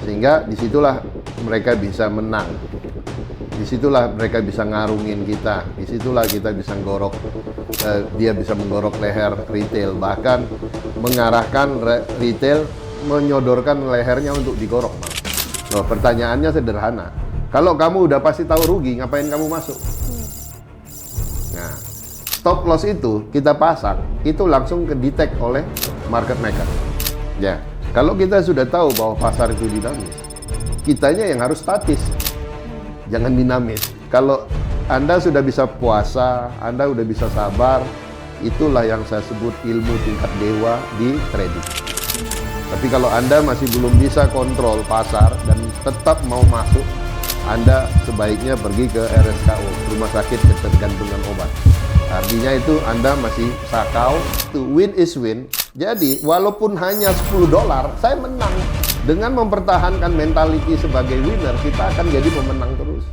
Sehingga disitulah mereka bisa menang. Disitulah mereka bisa ngarungin kita. Disitulah kita bisa dia bisa menggorok leher retail. Bahkan mengarahkan retail menyodorkan lehernya untuk digorok. Loh, pertanyaannya sederhana. Kalau kamu udah pasti tahu rugi, ngapain kamu masuk? Nah, stop loss itu kita pasang, itu langsung ke detect oleh market maker. Ya, kalau kita sudah tahu bahwa pasar itu dinamis, kitanya yang harus statis, jangan dinamis. Kalau Anda sudah bisa puasa, Anda sudah bisa sabar, itulah yang saya sebut ilmu tingkat dewa di trading. Tapi kalau Anda masih belum bisa kontrol pasar dan tetap mau masuk, Anda sebaiknya pergi ke RSKO, Rumah Sakit Ketergantungan Obat. Artinya itu Anda masih sakau, to win is win. Jadi walaupun hanya $10, saya menang. Dengan mempertahankan mentality sebagai winner, kita akan jadi pemenang terus.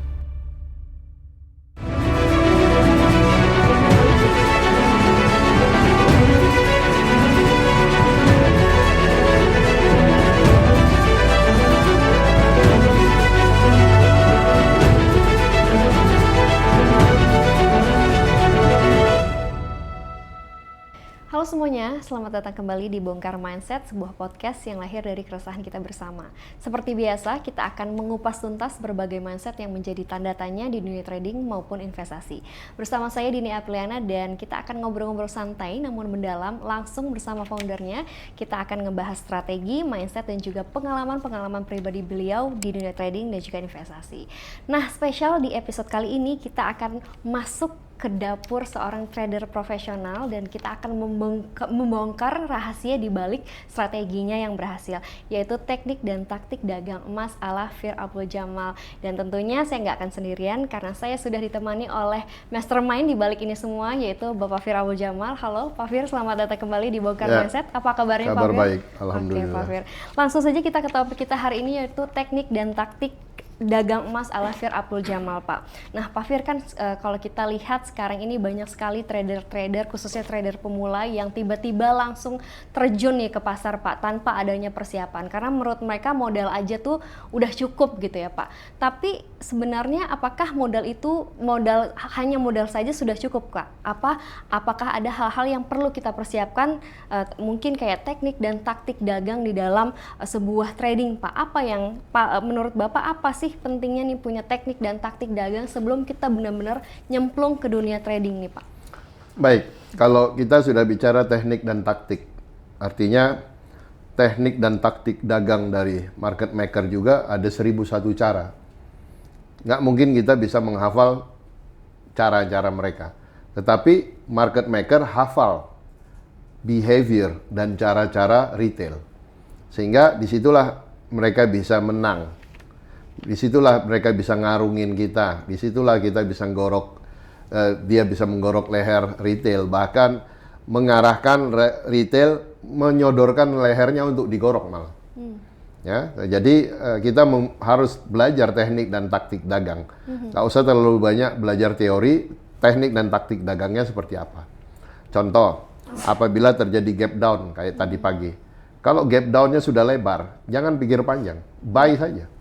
Halo semuanya, selamat datang kembali di Bongkar Mindset, sebuah podcast yang lahir dari keresahan kita bersama. Seperti biasa, kita akan mengupas tuntas berbagai mindset yang menjadi tanda tanya di dunia trading maupun investasi. Bersama saya Dini Apriliana dan kita akan ngobrol-ngobrol santai namun mendalam langsung bersama foundernya. Kita akan ngebahas strategi, mindset dan juga pengalaman-pengalaman pribadi beliau di dunia trading dan juga investasi. Nah, spesial di episode kali ini kita akan masuk ke dapur seorang trader profesional dan kita akan membongkar rahasia di balik strateginya yang berhasil, yaitu teknik dan taktik dagang emas ala Fir Abdul Jamal. Dan tentunya saya nggak akan sendirian karena saya sudah ditemani oleh mastermind di balik ini semua, yaitu Bapak Fir Abdul Jamal. Halo Pak Fir, selamat datang kembali di Bongkar Mindset. Apa kabarnya Pak Fir? Kabar baik, alhamdulillah. Oke Pak Fir, langsung saja kita ke topik kita hari ini, yaitu teknik dan taktik dagang emas ala Fir Abdul Jamal, Pak. Nah, Pak Fir kan kalau kita lihat sekarang ini banyak sekali trader-trader, khususnya trader pemula yang tiba-tiba langsung terjun nih ke pasar, Pak, tanpa adanya persiapan. Karena menurut mereka modal aja tuh udah cukup gitu ya, Pak. Tapi sebenarnya apakah modal itu hanya modal saja sudah cukup, Kak? Apakah ada hal-hal yang perlu kita persiapkan, mungkin kayak teknik dan taktik dagang di dalam sebuah trading, Pak? Apa yang menurut Bapak apa sih pentingnya nih punya teknik dan taktik dagang sebelum kita benar-benar nyemplung ke dunia trading nih, Pak? Baik, kalau kita sudah bicara teknik dan taktik, artinya teknik dan taktik dagang dari market maker juga ada 1001 cara. Nggak mungkin kita bisa menghafal cara-cara mereka. Tetapi market maker hafal behavior dan cara-cara retail. Sehingga disitulah mereka bisa menang. Disitulah mereka bisa ngarungin kita. Disitulah kita bisa dia bisa menggorok leher retail. Bahkan mengarahkan retail menyodorkan lehernya untuk digorok malah. Ya, jadi kita harus belajar teknik dan taktik dagang. Nggak usah terlalu banyak belajar teori, teknik dan taktik dagangnya seperti apa. Contoh, apabila terjadi gap down kayak tadi pagi. Kalau gap down-nya sudah lebar, jangan pikir panjang, buy saja.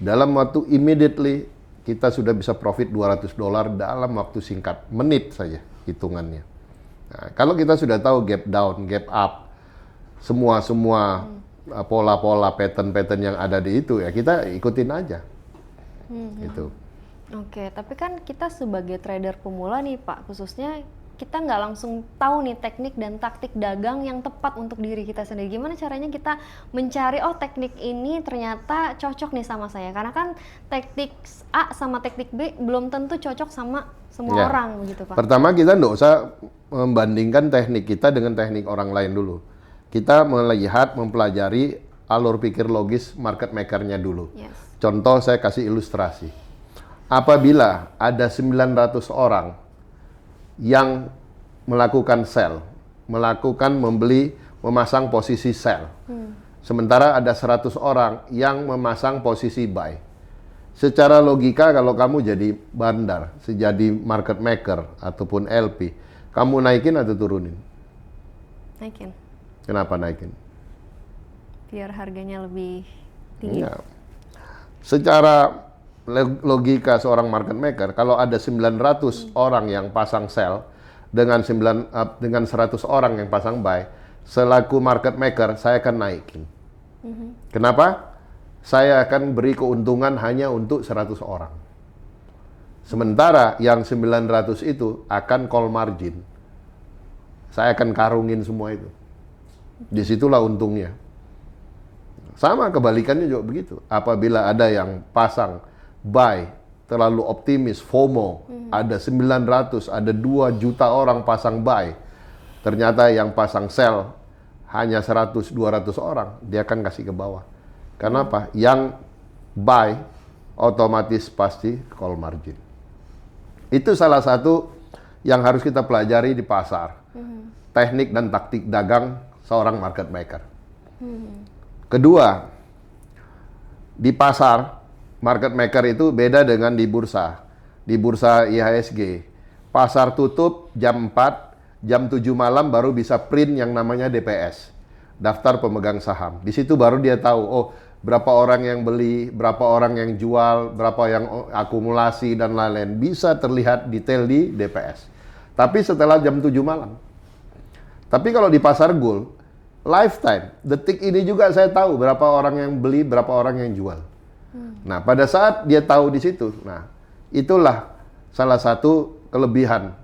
Dalam waktu immediately kita sudah bisa profit $200 dalam waktu singkat, menit saja hitungannya. Nah, kalau kita sudah tahu gap down, gap up, semua pola-pola, pattern-pattern yang ada di itu, ya kita ikutin aja. Gitu. Oke, tapi kan kita sebagai trader pemula nih Pak, khususnya kita nggak langsung tahu nih teknik dan taktik dagang yang tepat untuk diri kita sendiri. Gimana caranya kita mencari, oh teknik ini ternyata cocok nih sama saya. Karena kan teknik A sama teknik B belum tentu cocok sama semua orang begitu Pak. Pertama kita nggak usah membandingkan teknik kita dengan teknik orang lain dulu. Kita melihat, mempelajari alur pikir logis market maker-nya dulu. Yes. Contoh saya kasih ilustrasi. Apabila ada 900 orang yang melakukan sell, memasang posisi sell. Sementara ada 100 orang yang memasang posisi buy. Secara logika kalau kamu jadi bandar, jadi market maker ataupun LP, kamu naikin atau turunin? Naikin. Kenapa naikin? Biar harganya lebih Iya. Secara logika seorang market maker, kalau ada 900 orang yang pasang sell dengan 100 orang yang pasang buy, selaku market maker saya akan naikin. Kenapa? Saya akan beri keuntungan hanya untuk 100 orang. Sementara yang 900 itu akan call margin. Saya akan karungin semua itu. Disitulah untungnya. Sama kebalikannya juga begitu. Apabila ada yang pasang buy, terlalu optimis, FOMO, ada 900, ada 2 juta orang pasang buy, ternyata yang pasang sell hanya 100, 200 orang, dia akan kasih ke bawah. Kenapa? Yang buy otomatis pasti call margin. Itu salah satu yang harus kita pelajari di pasar. Teknik dan taktik dagang seorang market maker. Kedua, di pasar, market maker itu beda dengan di bursa. Di bursa IHSG, pasar tutup jam 4, jam 7 malam baru bisa print yang namanya DPS, daftar pemegang saham. Di situ baru dia tahu, oh berapa orang yang beli, berapa orang yang jual, berapa yang akumulasi, dan lain-lain. Bisa terlihat detail di DPS. Tapi setelah jam 7 malam. Tapi kalau di pasar gold, lifetime, detik ini juga saya tahu berapa orang yang beli, berapa orang yang jual. Nah, pada saat dia tahu di situ, nah, itulah salah satu kelebihan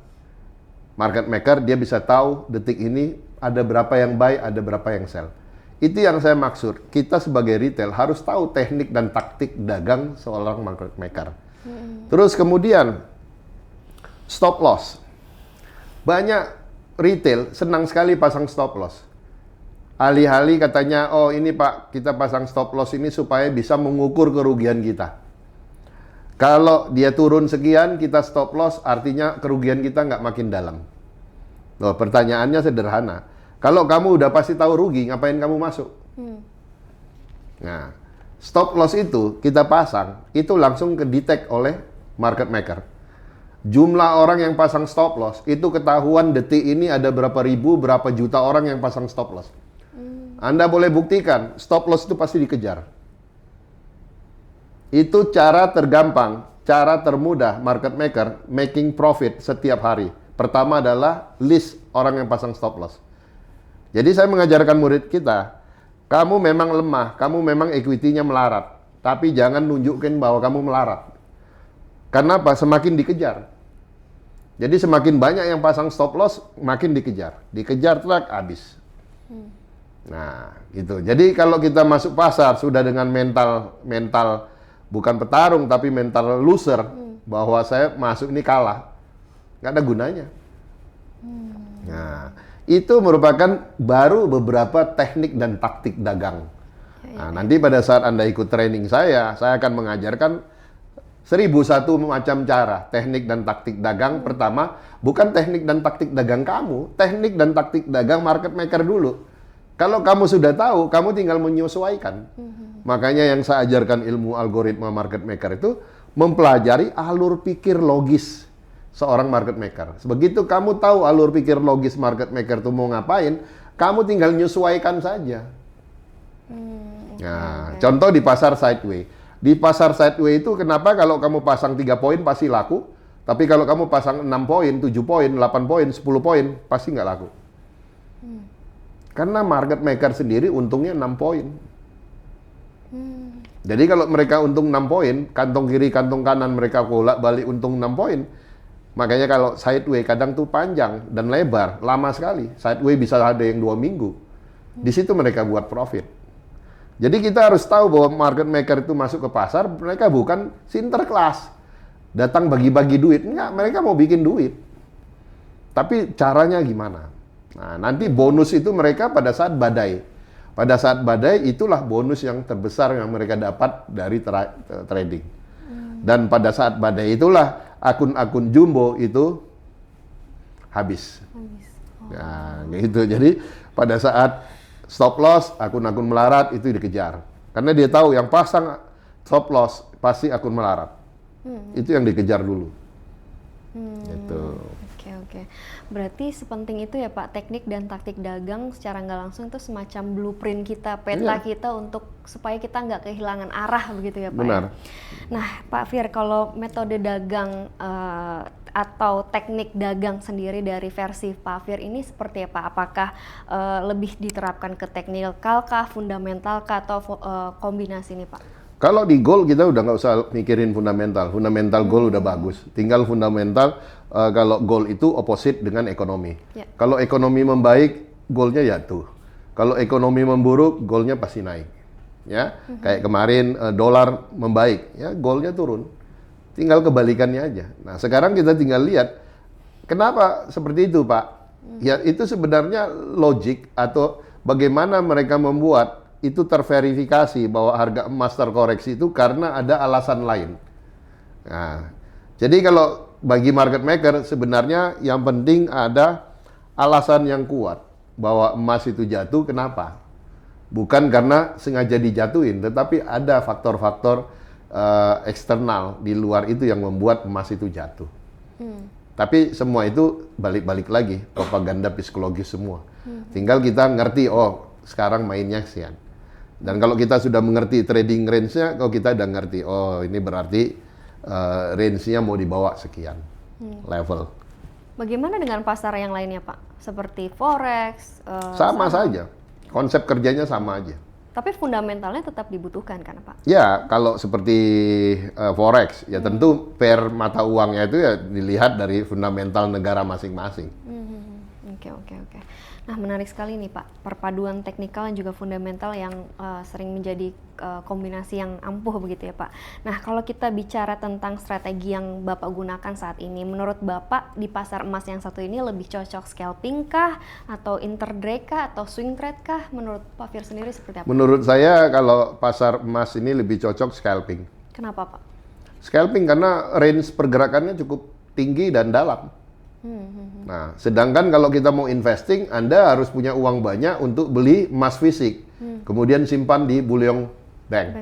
market maker, dia bisa tahu detik ini ada berapa yang buy, ada berapa yang sell. Itu yang saya maksud, kita sebagai retail harus tahu teknik dan taktik dagang seorang market maker. Terus kemudian, stop loss. Banyak retail senang sekali pasang stop loss. Alih-alih katanya, oh ini Pak, kita pasang stop loss ini supaya bisa mengukur kerugian kita. Kalau dia turun sekian, kita stop loss, artinya kerugian kita nggak makin dalam. Loh, pertanyaannya sederhana. Kalau kamu udah pasti tahu rugi, ngapain kamu masuk? Nah, stop loss itu kita pasang, itu langsung ke-detect oleh market maker. Jumlah orang yang pasang stop loss, itu ketahuan detik ini ada berapa ribu, berapa juta orang yang pasang stop loss. Anda boleh buktikan, stop loss itu pasti dikejar. Itu cara tergampang, cara termudah market maker making profit setiap hari. Pertama adalah list orang yang pasang stop loss. Jadi saya mengajarkan murid kita, kamu memang lemah, kamu memang equity-nya melarat, tapi jangan nunjukin bahwa kamu melarat. Karena apa? Semakin dikejar. Jadi semakin banyak yang pasang stop loss, makin dikejar. Dikejar truk, habis. Nah, gitu. Jadi kalau kita masuk pasar sudah dengan mental bukan petarung tapi mental loser, bahwa saya masuk ini kalah, nggak ada gunanya. Nah, itu merupakan baru beberapa teknik dan taktik dagang. Nah, nanti pada saat Anda ikut training saya akan mengajarkan 1001 macam cara teknik dan taktik dagang. Pertama, bukan teknik dan taktik dagang kamu, teknik dan taktik dagang market maker dulu. Kalau kamu sudah tahu, kamu tinggal menyesuaikan. Makanya yang saya ajarkan ilmu algoritma market maker itu mempelajari alur pikir logis seorang market maker. Begitu kamu tahu alur pikir logis market maker itu mau ngapain, kamu tinggal menyesuaikan saja. Nah, contoh di pasar sideway. Di pasar sideway itu kenapa kalau kamu pasang 3 poin pasti laku, tapi kalau kamu pasang 6 poin, 7 poin, 8 poin, 10 poin, pasti nggak laku. Karena market maker sendiri untungnya 6 poin. Jadi kalau mereka untung 6 poin, kantong kiri, kantong kanan mereka bolak-balik untung 6 poin. Makanya kalau sideway kadang tuh panjang dan lebar, lama sekali. Sideway bisa ada yang 2 minggu. Di situ mereka buat profit. Jadi kita harus tahu bahwa market maker itu masuk ke pasar, mereka bukan sinterklas. Datang bagi-bagi duit. Enggak, mereka mau bikin duit. Tapi caranya gimana? Nah, nanti bonus itu mereka pada saat badai. Pada saat badai itulah bonus yang terbesar yang mereka dapat dari trading. Dan pada saat badai itulah akun-akun jumbo itu habis. Nah, gitu. Jadi pada saat stop loss, akun-akun melarat itu dikejar. Karena dia tahu yang pasang stop loss pasti akun melarat. Itu yang dikejar dulu. Gitu. Oke. Oke. Berarti sepenting itu ya Pak, teknik dan taktik dagang secara nggak langsung itu semacam blueprint kita, peta kita untuk supaya kita nggak kehilangan arah begitu ya Pak. Benar. Ya? Nah Pak Fir, kalau metode dagang atau teknik dagang sendiri dari versi Pak Fir ini seperti apa? Apakah lebih diterapkan ke teknikal kah, fundamental kah, atau kombinasi nih Pak? Kalau di goal kita udah nggak usah mikirin fundamental goal udah bagus. Tinggal fundamental kalau goal itu opposite dengan ekonomi. Ya. Kalau ekonomi membaik, goalnya jatuh. Kalau ekonomi memburuk, goalnya pasti naik. Ya, kayak kemarin dolar membaik, ya goalnya turun. Tinggal kebalikannya aja. Nah sekarang kita tinggal lihat kenapa seperti itu Pak. Ya itu sebenarnya logik atau bagaimana mereka membuat itu terverifikasi bahwa harga emas terkoreksi itu karena ada alasan lain. Nah, jadi kalau bagi market maker sebenarnya yang penting ada alasan yang kuat bahwa emas itu jatuh kenapa? Bukan karena sengaja dijatuhin, tetapi ada faktor-faktor eksternal di luar itu yang membuat emas itu jatuh. Tapi semua itu balik-balik lagi propaganda psikologis semua. Tinggal kita ngerti, oh sekarang mainnya sekian. Dan kalau kita sudah mengerti trading range-nya, kalau kita udah ngerti, oh ini berarti range-nya mau dibawa sekian level. Bagaimana dengan pasar yang lainnya Pak? Seperti forex? Sama saja, konsep kerjanya sama aja. Tapi fundamentalnya tetap dibutuhkan kan Pak? Ya, kalau seperti forex, ya tentu pair mata uangnya itu ya dilihat dari fundamental negara masing-masing. Oke. Nah menarik sekali nih Pak, perpaduan teknikal dan juga fundamental yang sering menjadi kombinasi yang ampuh begitu ya Pak. Nah kalau kita bicara tentang strategi yang Bapak gunakan saat ini, menurut Bapak di pasar emas yang satu ini lebih cocok scalping kah, atau intraday kah, atau swing trade kah? Menurut Pak Fir sendiri seperti apa? Menurut saya kalau pasar emas ini lebih cocok scalping. Kenapa Pak? Scalping karena range pergerakannya cukup tinggi dan dalam. Nah, sedangkan kalau kita mau investing, Anda harus punya uang banyak untuk beli emas fisik, kemudian simpan di bullion bank,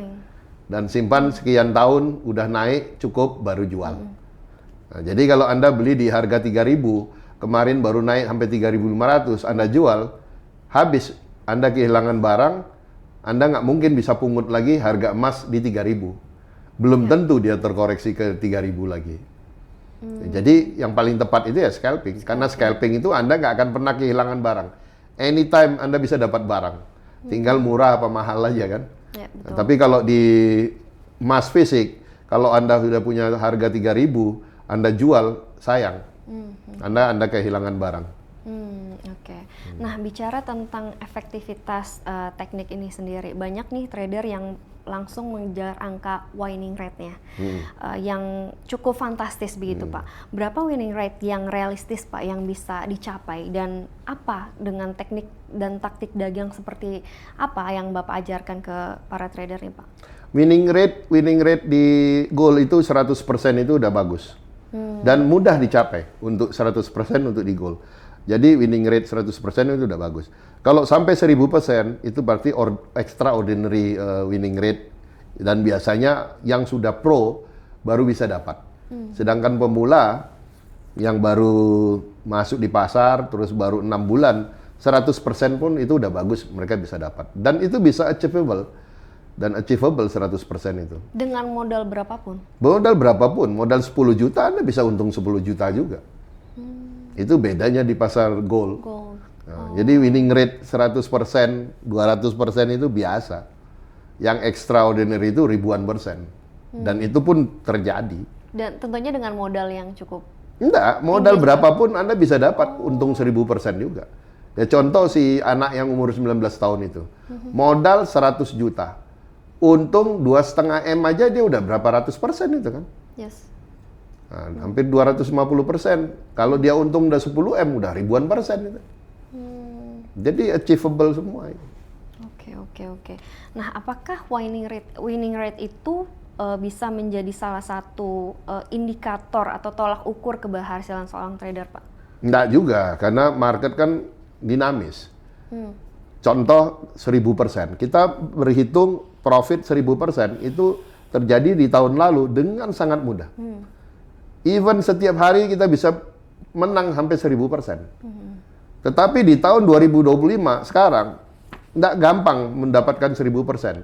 dan simpan sekian tahun, udah naik cukup baru jual. Nah, jadi kalau Anda beli di harga 3.000, kemarin baru naik sampai 3.500, Anda jual, habis Anda kehilangan barang, Anda nggak mungkin bisa pungut lagi harga emas di 3.000. Belum tentu dia terkoreksi ke 3.000 lagi. Jadi yang paling tepat itu ya scalping. Karena scalping itu Anda nggak akan pernah kehilangan barang. Anytime Anda bisa dapat barang. Tinggal murah apa mahal aja kan. Ya, betul. Nah, tapi kalau di emas fisik, kalau Anda sudah punya harga 3.000, Anda jual, sayang. Anda kehilangan barang. Oke. Nah bicara tentang efektivitas teknik ini sendiri, banyak nih trader yang langsung mengejar angka winning rate-nya yang cukup fantastis begitu Pak. Berapa winning rate yang realistis Pak yang bisa dicapai, dan apa dengan teknik dan taktik dagang seperti apa yang Bapak ajarkan ke para trader nih Pak? Winning rate di goal itu 100% itu udah bagus. Dan mudah dicapai untuk 100% untuk di goal. Jadi winning rate 100% itu udah bagus. Kalau sampai 1000% itu berarti extraordinary winning rate, dan biasanya yang sudah pro baru bisa dapat. Sedangkan pemula yang baru masuk di pasar terus baru 6 bulan, 100% pun itu udah bagus mereka bisa dapat. Dan itu bisa achievable. Dan achievable 100% itu. Dengan modal berapapun? Modal berapapun, modal 10 juta Anda bisa untung 10 juta juga. Itu bedanya di pasar gold. Nah, jadi winning rate 100%, 200% itu biasa. Yang extraordinary itu ribuan persen. Dan itu pun terjadi. Dan tentunya dengan modal yang cukup. Enggak, modal berapapun Anda bisa dapat untung 1000% juga. Ya contoh si anak yang umur 19 tahun itu. Modal 100 juta. Untung 2,5 M aja dia udah berapa ratus persen itu kan. Yes. Nah, hampir 250%. Kalau dia untung udah 10 M, udah ribuan persen itu. Jadi achievable semua. Oke. Nah, apakah winning rate itu bisa menjadi salah satu indikator atau tolak ukur keberhasilan seorang trader, Pak? Enggak juga, karena market kan dinamis. Contoh 1000%. Kita berhitung profit 1000% itu terjadi di tahun lalu dengan sangat mudah. Even setiap hari kita bisa menang sampai 1000%. Tetapi di tahun 2025 sekarang nggak gampang mendapatkan 1000%.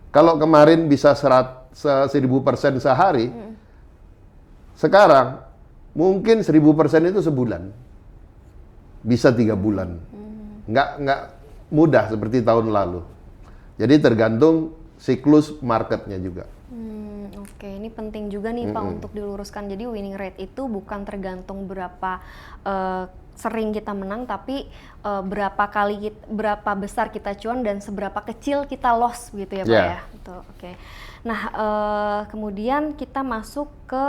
Kalau kemarin bisa 1000% sehari, sekarang mungkin 1000% itu sebulan, bisa 3 bulan. Nggak mudah seperti tahun lalu. Jadi tergantung siklus marketnya juga. Oke, ini penting juga nih Pak untuk diluruskan. Jadi winning rate itu bukan tergantung berapa sering kita menang, tapi berapa besar kita cuan dan seberapa kecil kita loss gitu ya Pak ya. Betul. Oke. Nah, kemudian kita masuk ke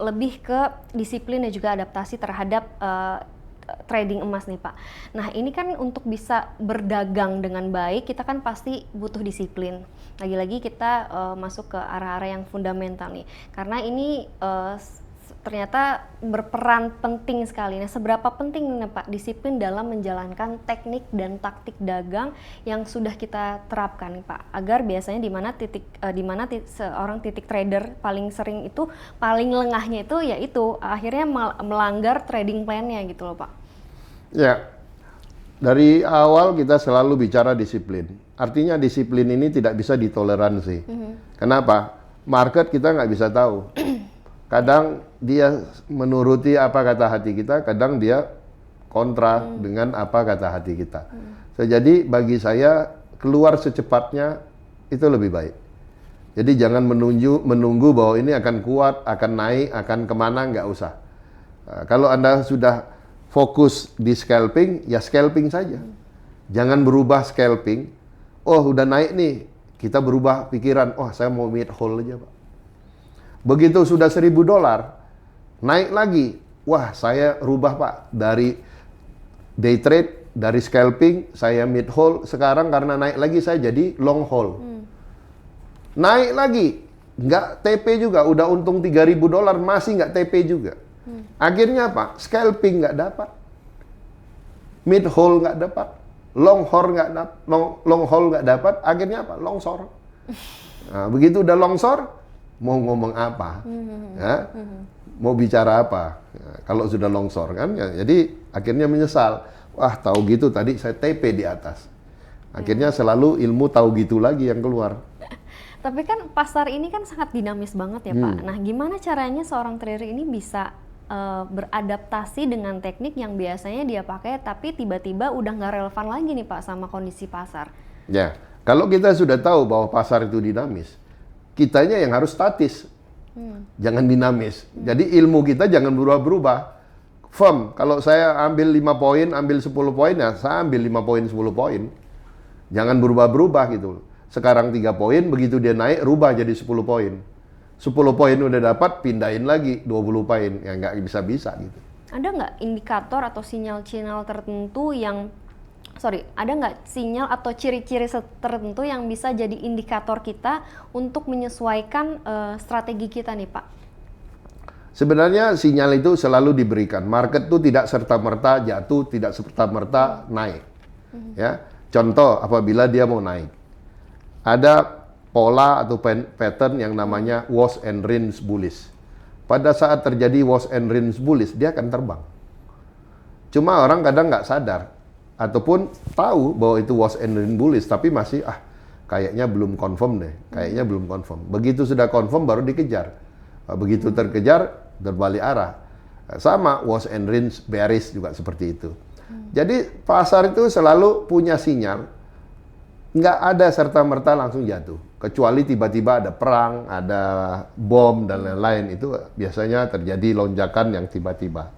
lebih ke disiplin dan juga adaptasi terhadap trading emas nih Pak. Nah ini kan untuk bisa berdagang dengan baik kita kan pasti butuh disiplin. Lagi-lagi kita masuk ke arah-arah yang fundamental nih. Karena ini ternyata berperan penting sekali. Nah seberapa penting nih Pak disiplin dalam menjalankan teknik dan taktik dagang yang sudah kita terapkan nih Pak. Agar biasanya di mana seorang titik trader paling sering itu paling lengahnya itu yaitu akhirnya melanggar trading plan-nya gitu loh Pak. Ya, dari awal kita selalu bicara disiplin. Artinya disiplin ini tidak bisa ditoleransi. Kenapa? Market kita nggak bisa tahu. Kadang dia menuruti apa kata hati kita, kadang dia kontra dengan apa kata hati kita. Jadi bagi saya keluar secepatnya itu lebih baik. Jadi jangan menunggu bahwa ini akan kuat, akan naik, akan kemana, nggak usah. Kalau Anda sudah fokus di scalping, ya scalping saja. Jangan berubah scalping. Oh, udah naik nih. Kita berubah pikiran. Oh, saya mau mid hold aja, Pak. Begitu sudah $1.000, naik lagi. Wah, saya rubah, Pak. Dari day trade, dari scalping, saya mid hold. Sekarang karena naik lagi, saya jadi long hold. Naik lagi. Nggak TP juga. Udah untung $3.000, masih nggak TP juga. Akhirnya apa? Scalping nggak dapat, mid hold nggak dapat, long hold nggak dapat. Akhirnya apa? Longsor. Nah, begitu udah longsor, mau ngomong apa? Ya? Mau bicara apa? Ya, kalau sudah longsor kan? Ya, jadi akhirnya menyesal. Wah, tahu gitu tadi saya TP di atas. Akhirnya selalu ilmu tahu gitu lagi yang keluar. Tapi kan pasar ini kan sangat dinamis banget ya Pak. Nah, gimana caranya seorang trader ini bisa beradaptasi dengan teknik yang biasanya dia pakai tapi tiba-tiba udah nggak relevan lagi nih Pak sama kondisi pasar? Ya, kalau kita sudah tahu bahwa pasar itu dinamis, kitanya yang harus statis, jangan dinamis. Jadi ilmu kita jangan berubah-berubah. Firm, kalau saya ambil 5 poin, ambil 10 poin, ya saya ambil 5 poin, 10 poin. Jangan berubah-berubah gitu. Sekarang 3 poin, begitu dia naik, rubah jadi 10 poin. 10 poin udah dapat, pindahin lagi 20 poin. Ya nggak bisa-bisa gitu. Ada nggak indikator atau sinyal-sinyal tertentu yang, ada nggak sinyal atau ciri-ciri tertentu yang bisa jadi indikator kita untuk menyesuaikan strategi kita nih Pak? Sebenarnya sinyal itu selalu diberikan. Market itu tidak serta-merta jatuh, tidak serta-merta naik. Ya, contoh apabila dia mau naik. Ada pola atau pattern yang namanya wash and rinse bullish. Pada saat terjadi wash and rinse bullish, dia akan terbang. Cuma orang kadang nggak sadar, ataupun tahu bahwa itu wash and rinse bullish, tapi masih kayaknya belum confirm deh, kayaknya belum confirm. Begitu sudah confirm baru dikejar. Begitu terkejar, terbalik arah. Sama wash and rinse bearish juga seperti itu. Jadi pasar itu selalu punya sinyal, nggak ada serta-merta langsung jatuh. Kecuali tiba-tiba ada perang, ada bom, dan lain-lain. Itu biasanya terjadi lonjakan yang tiba-tiba.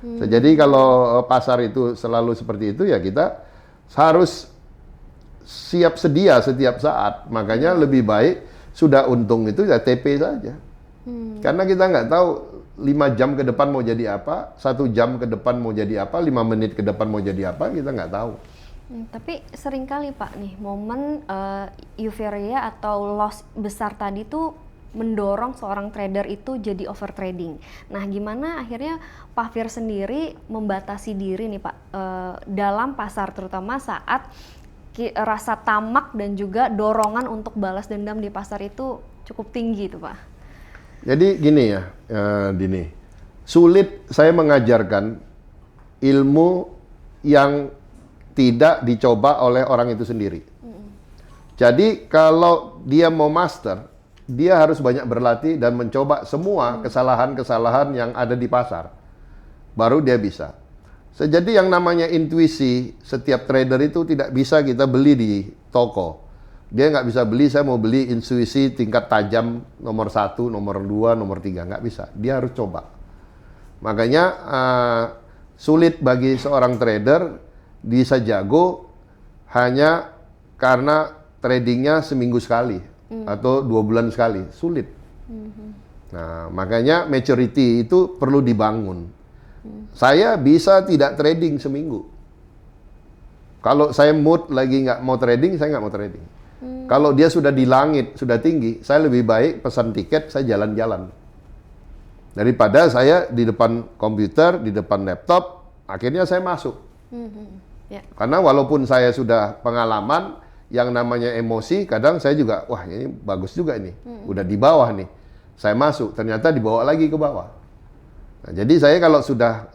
Jadi kalau pasar itu selalu seperti itu, ya kita harus siap sedia setiap saat. Makanya lebih baik sudah untung itu ya TP saja. Karena kita nggak tahu 5 jam ke depan mau jadi apa, 1 jam ke depan mau jadi apa, 5 menit ke depan mau jadi apa, kita nggak tahu. Tapi seringkali Pak nih momen euforia atau loss besar tadi tuh mendorong seorang trader itu jadi over trading. Nah gimana akhirnya Pak Fir sendiri membatasi diri nih Pak dalam pasar, terutama saat rasa tamak dan juga dorongan untuk balas dendam di pasar itu cukup tinggi tuh Pak? Jadi gini ya, Dini, Sulit saya mengajarkan ilmu yang tidak dicoba oleh orang itu sendiri. Jadi kalau dia mau master, dia harus banyak berlatih dan mencoba semua kesalahan-kesalahan yang ada di pasar. Baru dia bisa. Jadi yang namanya intuisi, setiap trader itu tidak bisa kita beli di toko. Dia nggak bisa beli, saya mau beli intuisi tingkat tajam nomor 1, nomor 2, nomor 3. Nggak bisa. Dia harus coba. Makanya sulit bagi seorang trader bisa jago hanya karena tradingnya seminggu sekali atau 2 bulan sekali. Sulit. Nah, makanya maturity itu perlu dibangun. Saya bisa tidak trading seminggu. Kalau saya mood lagi nggak mau trading, saya nggak mau trading. Kalau dia sudah di langit, sudah tinggi, saya lebih baik pesan tiket, saya jalan-jalan. Daripada saya di depan komputer, di depan laptop, akhirnya saya masuk. Karena walaupun saya sudah pengalaman, yang namanya emosi, kadang saya juga, wah ini bagus juga ini, udah di bawah nih. Saya masuk, ternyata dibawa lagi ke bawah. Nah, jadi saya kalau sudah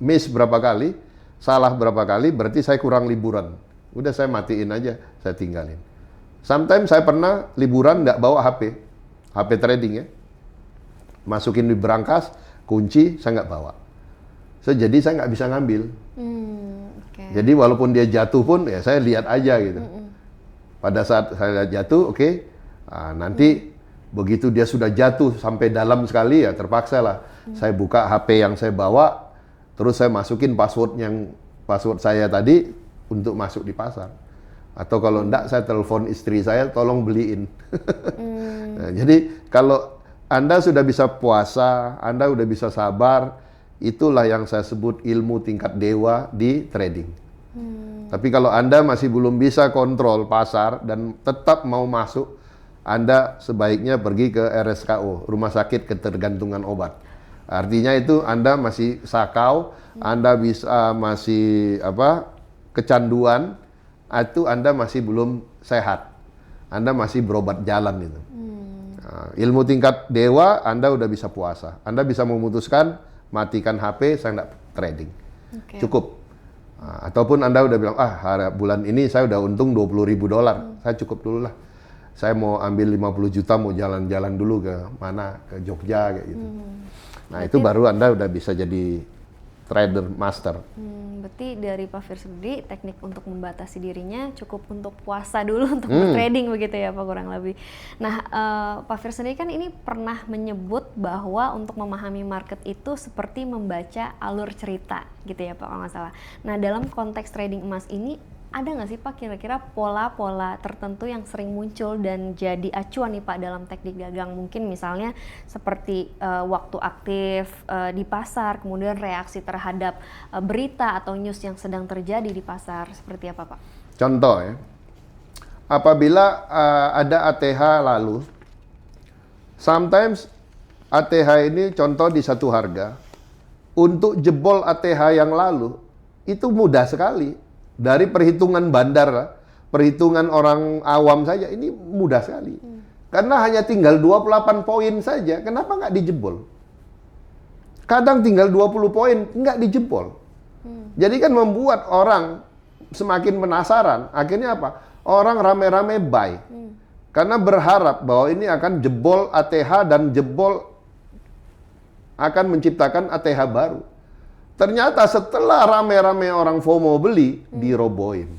miss berapa kali, salah berapa kali, berarti saya kurang liburan. Udah saya matiin aja, saya tinggalin. Sometimes saya pernah liburan nggak bawa HP trading ya. Masukin di berangkas, kunci, saya nggak bawa. Jadi saya nggak bisa ngambil. Jadi walaupun dia jatuh pun, ya saya lihat aja gitu. Pada saat saya jatuh, oke, nanti begitu dia sudah jatuh sampai dalam sekali, ya terpaksa lah. Saya buka HP yang saya bawa, terus saya masukin password saya tadi untuk masuk di pasar. Atau kalau enggak, saya telepon istri saya, tolong beliin. Nah, jadi kalau Anda sudah bisa puasa, Anda sudah bisa sabar, itulah yang saya sebut ilmu tingkat dewa di trading. Tapi kalau Anda masih belum bisa kontrol pasar dan tetap mau masuk, Anda sebaiknya pergi ke RSKO, Rumah Sakit Ketergantungan Obat. Artinya itu Anda masih sakau, Anda bisa masih kecanduan, itu Anda masih belum sehat. Anda masih berobat jalan itu. Nah, ilmu tingkat dewa, Anda udah bisa puasa. Anda bisa memutuskan, matikan HP, saya nggak trading. Cukup. Nah, ataupun Anda udah bilang, bulan ini saya udah untung $20.000. Saya cukup dulu lah. Saya mau ambil 50 juta, mau jalan-jalan dulu ke mana, ke Jogja kayak gitu. Nah, itu baru Anda udah bisa jadi trader master. Berarti dari Pak Fir sendiri, teknik untuk membatasi dirinya cukup untuk puasa dulu untuk trading begitu ya Pak, kurang lebih. Nah, Pak Fir sendiri kan ini pernah menyebut bahwa untuk memahami market itu seperti membaca alur cerita gitu ya Pak, kalau nggak salah. Nah, dalam konteks trading emas ini, ada nggak sih Pak kira-kira pola-pola tertentu yang sering muncul dan jadi acuan nih Pak dalam teknik dagang? Mungkin misalnya seperti waktu aktif di pasar, kemudian reaksi terhadap berita atau news yang sedang terjadi di pasar, seperti apa Pak? Contoh ya, apabila ada ATH lalu, sometimes ATH ini contoh di satu harga, untuk jebol ATH yang lalu, itu mudah sekali. Dari perhitungan bandar, perhitungan orang awam saja, ini mudah sekali. Karena hanya tinggal 28 poin saja, kenapa nggak dijebol? Kadang tinggal 20 poin, nggak dijebol. Jadi kan membuat orang semakin penasaran. Akhirnya apa? Orang rame-rame buy. Karena berharap bahwa ini akan jebol ATH dan jebol akan menciptakan ATH baru. Ternyata setelah rame-rame orang FOMO beli, dirobohin.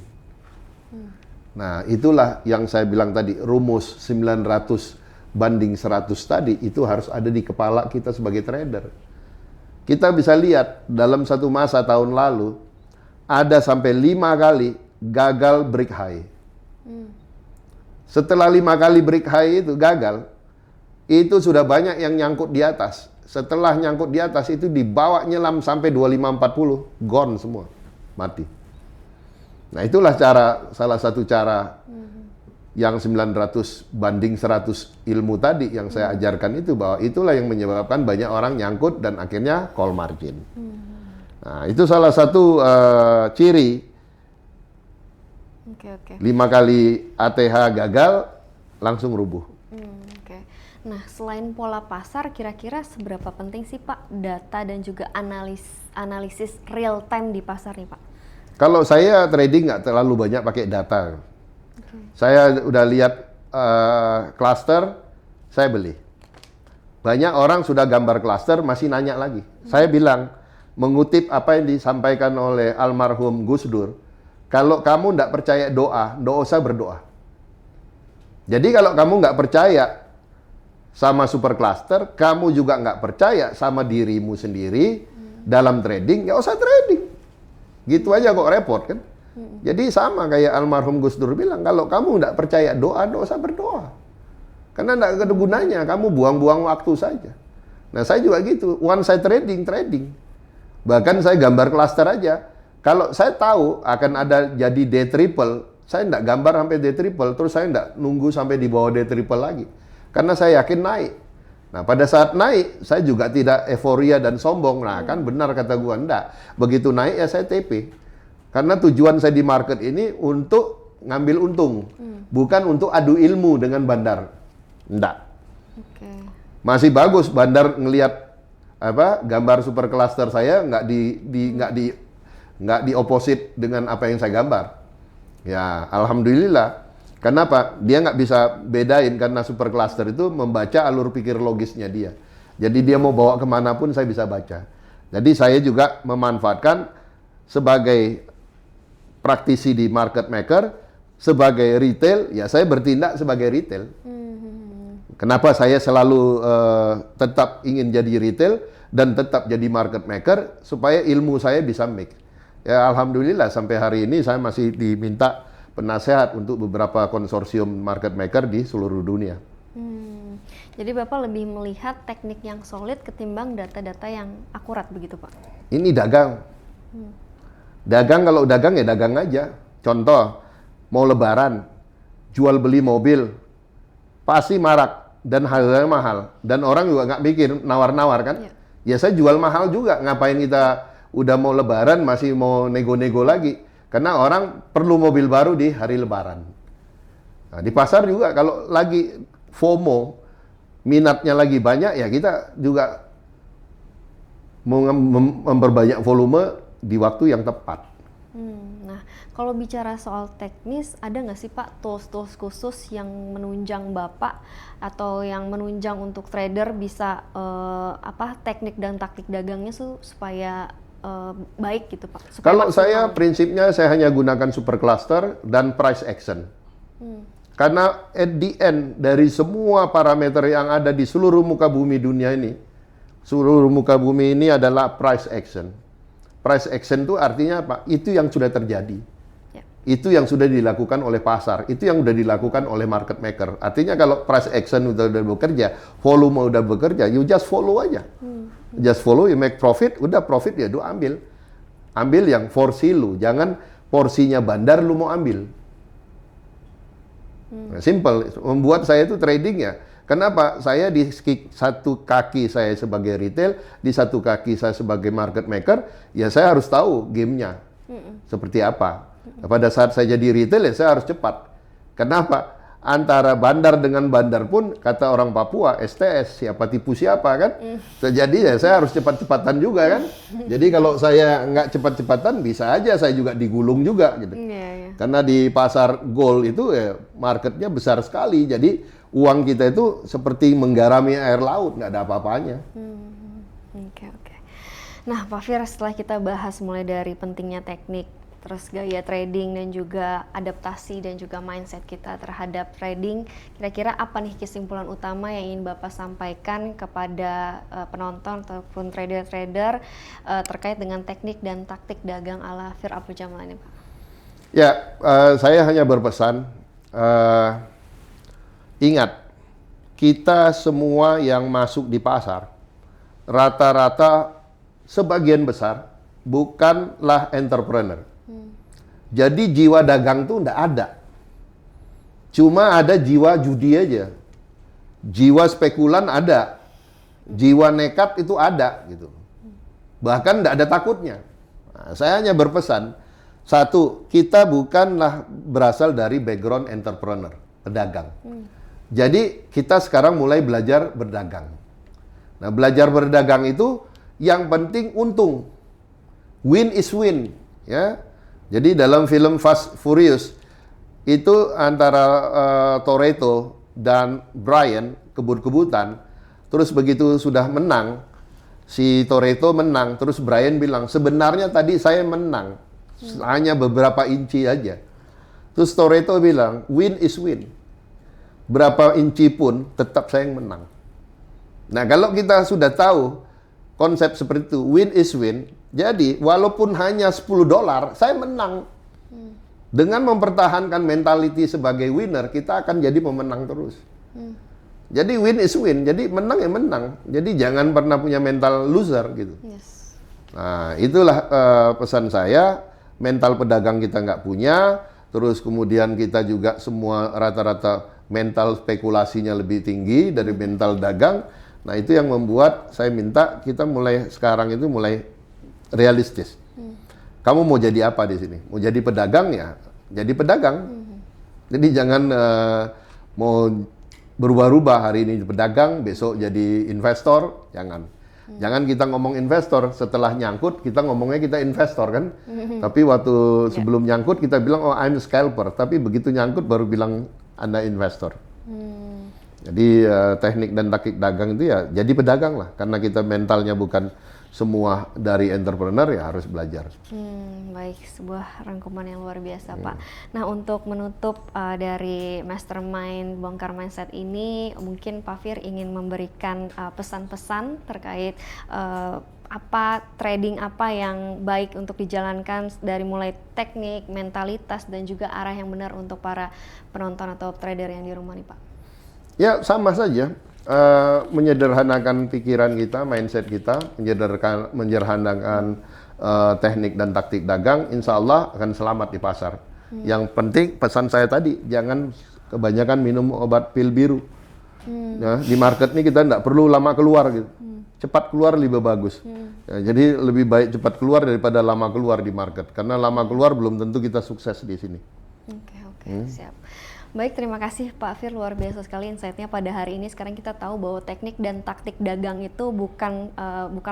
Nah, itulah yang saya bilang tadi, rumus 900 banding 100 tadi, itu harus ada di kepala kita sebagai trader. Kita bisa lihat, dalam satu masa tahun lalu, ada sampai 5 kali gagal break high. Setelah 5 kali break high itu gagal, itu sudah banyak yang nyangkut di atas. Setelah nyangkut di atas itu dibawa nyelam sampai 2540, gone semua, mati. Nah, itulah salah satu cara yang 900 banding 100 ilmu tadi yang saya ajarkan itu, bahwa itulah yang menyebabkan banyak orang nyangkut dan akhirnya call margin. Nah, itu salah satu ciri. 5 kali ATH gagal, langsung rubuh. Nah, selain pola pasar, kira-kira seberapa penting sih Pak data dan juga analisis real time di pasar nih Pak? Kalau saya trading nggak terlalu banyak pakai data. Saya udah lihat cluster, saya beli. Banyak orang sudah gambar cluster masih nanya lagi. Saya bilang, mengutip apa yang disampaikan oleh almarhum Gus Dur, kalau kamu nggak percaya doa, nggak usah berdoa. Jadi kalau kamu nggak percaya sama super cluster, kamu juga nggak percaya sama dirimu sendiri dalam trading, nggak usah trading. Gitu aja kok repot kan? Jadi sama kayak almarhum Gus Dur bilang, kalau kamu nggak percaya doa, nggak usah berdoa. Karena nggak ada gunanya, kamu buang-buang waktu saja. Nah saya juga gitu, once saya trading. Bahkan saya gambar cluster aja. Kalau saya tahu akan ada jadi D triple, saya nggak gambar sampai D triple, terus saya nggak nunggu sampai di bawah D triple lagi. Karena saya yakin naik. Nah, pada saat naik, saya juga tidak euforia dan sombong. Nah, kan benar kata gua, enggak. Begitu naik ya saya TP. Karena tujuan saya di market ini untuk ngambil untung. Bukan untuk adu ilmu dengan bandar. Enggak. Oke. Masih bagus bandar ngelihat gambar super cluster saya nggak di opposite dengan apa yang saya gambar. Ya, alhamdulillah. Kenapa? Dia nggak bisa bedain karena super cluster itu membaca alur pikir logisnya dia. Jadi dia mau bawa kemana pun saya bisa baca. Jadi saya juga memanfaatkan sebagai praktisi di market maker, sebagai retail, ya saya bertindak sebagai retail. Kenapa saya selalu tetap ingin jadi retail dan tetap jadi market maker, supaya ilmu saya bisa mix. Ya alhamdulillah sampai hari ini saya masih diminta penasehat untuk beberapa konsorsium market maker di seluruh dunia. Jadi Bapak lebih melihat teknik yang solid ketimbang data-data yang akurat begitu Pak? Ini dagang. Dagang, kalau dagang ya dagang aja. Contoh, mau lebaran, jual beli mobil, pasti marak dan harganya mahal. Dan orang juga nggak mikir nawar-nawar kan? Ya saya jual mahal juga, ngapain kita udah mau lebaran masih mau nego-nego lagi. Karena orang perlu mobil baru di hari lebaran. Nah, di pasar juga kalau lagi FOMO, minatnya lagi banyak, ya kita juga memperbanyak volume di waktu yang tepat. Nah, kalau bicara soal teknis, ada nggak sih Pak tools-tools khusus yang menunjang Bapak atau yang menunjang untuk trader bisa teknik dan taktik dagangnya supaya baik gitu Pak? Kalau saya prinsipnya saya hanya gunakan super cluster dan price action. Karena at the end dari semua parameter yang ada di seluruh muka bumi dunia ini, seluruh muka bumi ini adalah price action. Price action itu artinya apa? Itu yang sudah terjadi. Itu yang sudah dilakukan oleh pasar, itu yang sudah dilakukan oleh market maker. Artinya kalau price action udah bekerja, volume udah bekerja, you just follow aja. Just follow, you make profit, udah profit ya, ambil. Ambil yang porsi lu, jangan porsinya bandar lu mau ambil. Nah, simple, membuat saya itu trading ya. Kenapa? Saya di satu kaki saya sebagai retail, di satu kaki saya sebagai market maker, ya saya harus tahu gamenya seperti apa. Pada saat saya jadi retail ya saya harus cepat. Kenapa? Antara bandar dengan bandar pun kata orang Papua STS, siapa tipu siapa kan? Jadi ya saya harus cepat-cepatan juga kan? Jadi kalau saya nggak cepat-cepatan bisa aja saya juga digulung juga gitu. Karena di pasar gold itu ya marketnya besar sekali. Jadi uang kita itu seperti menggarami air laut, nggak ada apa-apanya. Oke. Nah Pak Fir, setelah kita bahas mulai dari pentingnya teknik, terus gaya trading dan juga adaptasi dan juga mindset kita terhadap trading, kira-kira apa nih kesimpulan utama yang ingin Bapak sampaikan kepada penonton ataupun trader-trader terkait dengan teknik dan taktik dagang ala Fir Abdul Jamal ini Pak? Ya, saya hanya berpesan, ingat, kita semua yang masuk di pasar, rata-rata sebagian besar bukanlah entrepreneur. Jadi jiwa dagang tuh enggak ada. Cuma ada jiwa judi aja. Jiwa spekulan ada. Jiwa nekat itu ada gitu. Bahkan enggak ada takutnya. Nah, saya hanya berpesan, satu, kita bukanlah berasal dari background entrepreneur, pedagang. Jadi kita sekarang mulai belajar berdagang. Nah, belajar berdagang itu yang penting untung. Win is win, ya. Jadi dalam film Fast Furious itu antara Toretto dan Brian kebut-kebutan. Terus begitu sudah menang, si Toretto menang, terus Brian bilang, "Sebenarnya tadi saya menang. Hanya beberapa inci aja." Terus Toretto bilang, "Win is win. Berapa inci pun tetap saya yang menang." Nah, kalau kita sudah tahu konsep seperti itu, win is win. Jadi, walaupun hanya $10, saya menang. Dengan mempertahankan mentality sebagai winner, kita akan jadi pemenang terus. Jadi win is win. Jadi menang ya menang. Jadi jangan pernah punya mental loser gitu. Yes. Nah, itulah pesan saya. Mental pedagang kita nggak punya. Terus kemudian kita juga semua rata-rata mental spekulasinya lebih tinggi dari mental dagang. Nah, itu yang membuat saya minta kita mulai sekarang itu mulai realistis. Kamu mau jadi apa di sini? Mau jadi pedagang ya? Jadi pedagang. Jadi jangan mau berubah-ubah, hari ini pedagang, besok jadi investor, jangan. Jangan kita ngomong investor, setelah nyangkut kita ngomongnya kita investor kan. Tapi waktu sebelum nyangkut kita bilang, oh I'm a scalper. Tapi begitu nyangkut baru bilang Anda investor. Jadi teknik dan taktik dagang itu ya jadi pedagang lah. Karena kita mentalnya bukan semua dari entrepreneur, ya harus belajar. Baik, sebuah rangkuman yang luar biasa, Pak. Nah, untuk menutup dari Mastermind Bongkar Mindset ini, mungkin Pak Fir ingin memberikan pesan-pesan terkait trading apa yang baik untuk dijalankan dari mulai teknik, mentalitas, dan juga arah yang benar untuk para penonton atau trader yang di rumah nih, Pak. Ya, sama saja. Menyederhanakan pikiran kita, mindset kita, menyederhanakan teknik dan taktik dagang, insya Allah akan selamat di pasar. Yang penting pesan saya tadi, jangan kebanyakan minum obat pil biru. Ya, di market ini kita tidak perlu lama keluar gitu. Cepat keluar lebih bagus. Ya, jadi lebih baik cepat keluar daripada lama keluar di market. Karena lama keluar belum tentu kita sukses di sini. Oke, siap. Baik, terima kasih Pak Fir, luar biasa sekali insight-nya pada hari ini. Sekarang kita tahu bahwa teknik dan taktik dagang itu bukan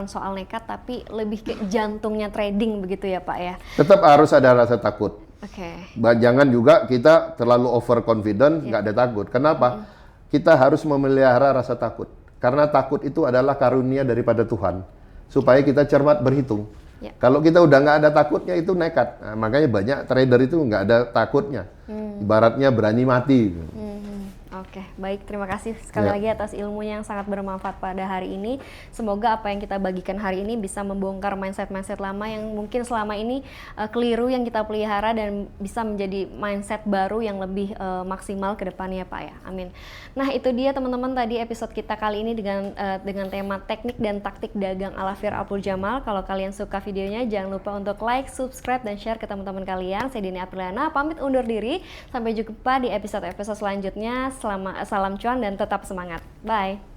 soal nekat, tapi lebih ke jantungnya trading begitu ya Pak ya? Tetap harus ada rasa takut. Oke. Jangan juga kita terlalu overconfident, nggak ada takut. Kenapa? Kita harus memelihara rasa takut. Karena takut itu adalah karunia daripada Tuhan. Supaya kita cermat berhitung. Kalau kita udah nggak ada takutnya, itu nekat. Nah, makanya banyak trader itu nggak ada takutnya. Ibaratnya berani mati. Oke, baik, terima kasih sekali lagi atas ilmunya yang sangat bermanfaat pada hari ini. Semoga apa yang kita bagikan hari ini bisa membongkar mindset-mindset lama yang mungkin selama ini keliru yang kita pelihara, dan bisa menjadi mindset baru yang lebih maksimal ke depannya Pak ya. Amin. Nah, itu dia teman-teman tadi episode kita kali ini dengan tema teknik dan taktik dagang ala Fir Abdul Jamal. Kalau kalian suka videonya, jangan lupa untuk like, subscribe, dan share ke teman-teman kalian. Saya Dini Apriliana, pamit undur diri. Sampai jumpa di episode-episode selanjutnya. Salam cuan dan tetap semangat. Bye.